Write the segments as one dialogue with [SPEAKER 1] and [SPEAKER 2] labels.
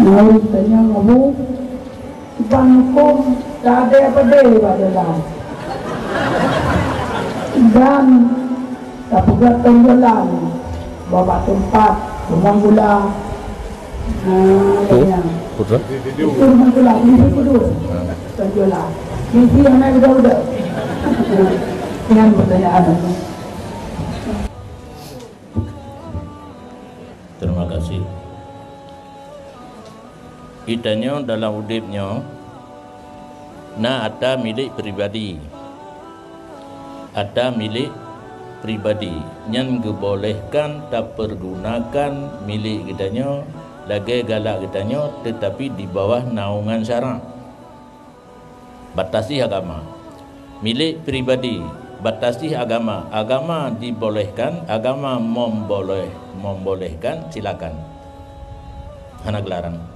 [SPEAKER 1] Mau tanya ngabu bangkum tak ada apa deh adalah dan tak buka tenggelam bawa tempat rumah gula
[SPEAKER 2] putra
[SPEAKER 1] itu rumah gula ini dulu tenggelam ini yang naik udah dengan pertanyaan itu.
[SPEAKER 2] Terima kasih. Kitanya dalam udipnya na ada milik pribadi, ada milik pribadi yang dibolehkan tak pergunakan milik kitanya lagi galak kitanya, tetapi di bawah naungan syarak. Batasi agama. Milik pribadi batasi agama. Agama dibolehkan, agama membolehkan, silakan. Hana gelarang.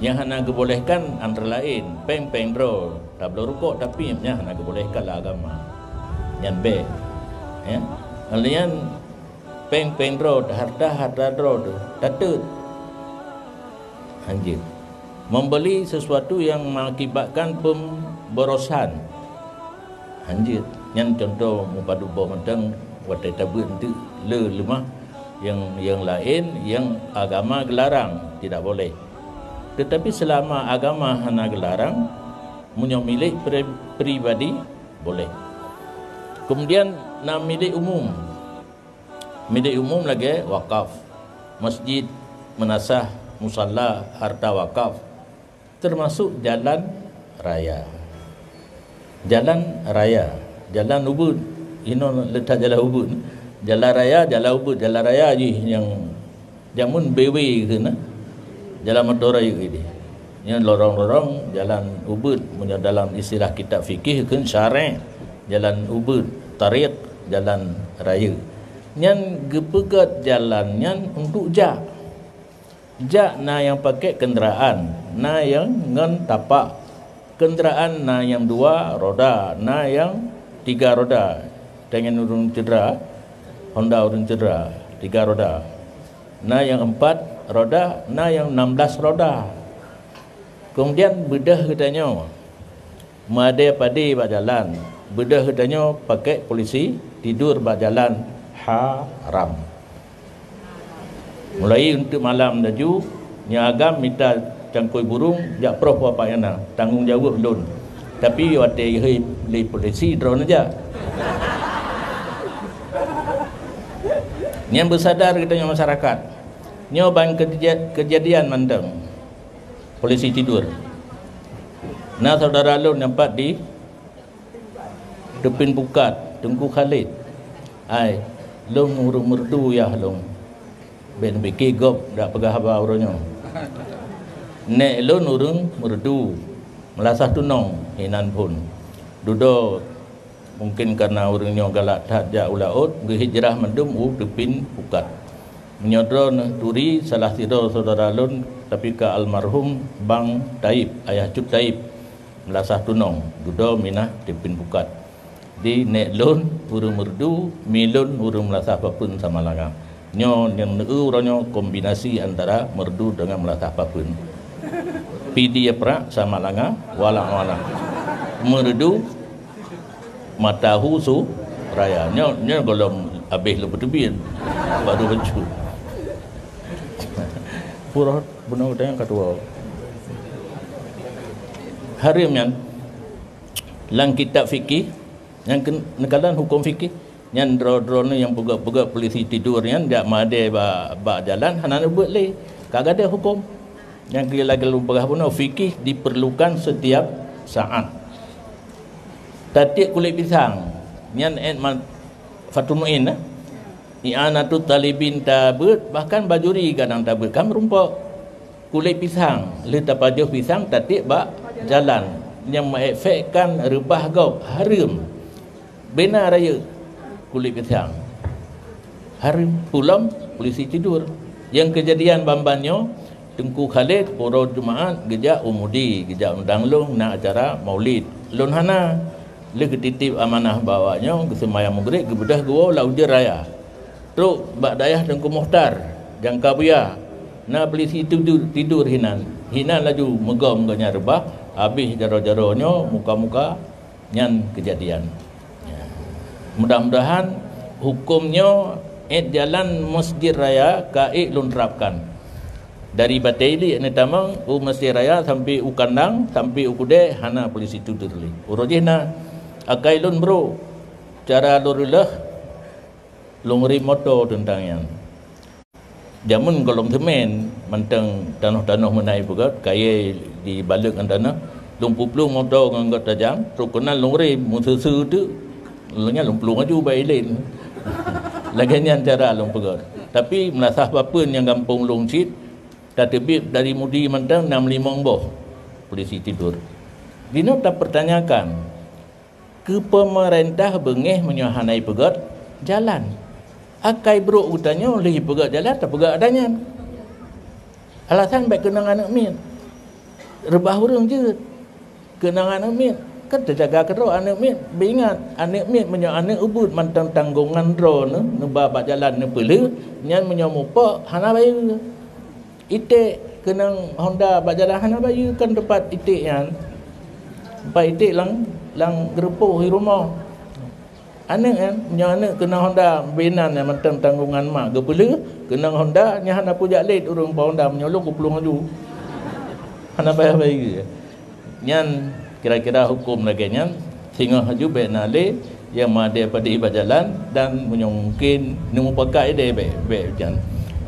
[SPEAKER 2] Yang hana dibolehkan antara lain peng dro, tak boleh rukuk tapi yang hana dibolehkan lah agama. Yang B, ya. Kalian peng dro, harta dro, tatut. Anjir. Membeli sesuatu yang mengakibatkan pemborosan. Anjir. Yang contoh mupadu bawa mentang watai tabun tu lemah yang lain yang agama gelarang tidak boleh. Tetapi selama agama hana gelarang, punya milik pribadi boleh. Kemudian nak milik umum. Milik umum lagi wakaf. Masjid, menasah, musalla, harta wakaf. Termasuk jalan raya. Jalan raya, jalan ubud. Ini letak jalan ubud. Jalan raya, jalan ubud, jalan raya je yang jamun bewe ke na. Jalan motor raya ini. Yang lorong-lorong jalan ubud, punya dalam istilah kitab fikih kan syar'i. Jalan ubud, tariq, jalan raya. Yang gepegat jalannya untuk jak. Jak na yang pakai kenderaan, na yang ngan tapak. Kenderaan na yang 2 roda, na yang 3 roda. Dengan urung cedera, Honda urung cedera, 3 roda. Na yang 4 roda, na yang 16 roda. Kemudian bedah katanya, made padi bak jalan. Bedah katanya pakai polisi tidur bak jalan haram. Mulai untuk malam daju, nyagam minta cangkui burung, jak prof apa yang nak tanggungjawab belum. Tapi wate li polisi drone aja. Yang bersadar katanya masyarakat. Nyoban kejadian mandang polisi tidur. Nah saudara lu nampak di Depin Pukat, Tengku Khalid. Ai, long urung merdu ya long. Ben beki gop dak pegah apa urunyo. Nek lon urung merdu. Melasah tunong hinan pun. Dudo mungkin karena urunyo galak tak ulaut berhijrah mendum Depin Pukat. Menyodron turi salah satu saudara lun tapi ke almarhum Bang Taib, ayah Cuk Taib. Melasah tunong, dudo minah Depin Pukat. Di nek lun urung merdu, milun urung melasah apapun sama langa. Nyo yang neuronyo kombinasi antara merdu dengan melasah apapun. Pidi perak sama langa, walang-walang. Merdu matahu su raya. Nyo kalau habis lepas tebin baru baju. Pura benar yang kedua. Harim yang lang kitab fikih yang nekalan hukum fikih yang drone yang pegak polisi tidur yang dak made ba jalan hanan buat le kagak ada hukum yang lagi lumpah pun fikih diperlukan setiap saat. Tatik kulit pisang yang Fatumuin i'anatu talibin tabut, bahkan bajuri kadang tabut kan rumpak kulit pisang le tapajuh pisang tatik ba jalan yang mengefekkan rebah gau haram benar raya kulit pisang haram pulam polisi tidur. Yang kejadian bambanyo Tengku Khalid poro Jumaat gejak umudi gejak undang long nak acara maulid lon hana le ketitip amanah bawanya ke sembahyang maghrib ke bedah gua lau je raya truk bak dayah Tengku Muhtar jangka buya na polisi tidur hinan laju megam ganya rebah habis jaro-jaronyo muka-muka nyan kejadian. Mudah-mudahan hukumnya jalan Masjid Raya kaik lunterapkan dari Bataili ni tamang Masjid Raya sampai Ukandang sampai Ukude hana polisi tidur li urojina akai lun bro cara lurulah lungri moto tentang yang jamun golong temen manteng tanah-tanah menai bukat kaya di balik tanah lumpulung motor ngangkat tajam rukunan lungri mususu tu lunya lumpulung aju bailin lagian cara lumpulung tapi melasah apapun yang kampung lungsit tatibib dari mudi manteng 65 boh polisi tidur dino tak pertanyakan ke pemerintah bengeh menyohanai pegat jalan akai bro utanya oleh pegat jalan tak pegat adanya alasan baik kenang anak min rebah urang je kenang anak min kan terjaga kero anak min beringat anak min menyo anak ubud mantang tanggungan ro ne babak jalan ne pelu nyan menyo mupa hana bayu ite kenang Honda bak jalan hana bayu kan tempat ite yan tempat ite lang gerepo di rumah anak kan nya anak kena Honda benan yang mantang tanggungan mak gepelu kena Honda nya hana pujak late urang pa Honda menyolong ku pelung aju hana bayi nyan kira-kira hukum lagi nyan sehingga haju be nale yang made pada ibadah jalan dan mungkin nemu pakai de be jan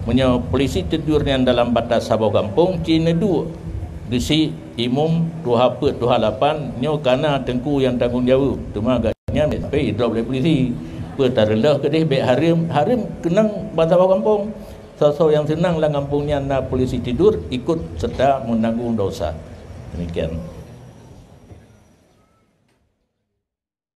[SPEAKER 2] menyo polisi tidur yang dalam batas Sabau kampung Cina 2 disi imum 28 nyo kana tengku yang tanggungjawab tu mah nya pe drop oleh polisi pertarelah ke deh be harim kenang batas Sabau kampung sosok yang senang lah kampungnya na polisi tidur ikut serta menanggung dosa demikian.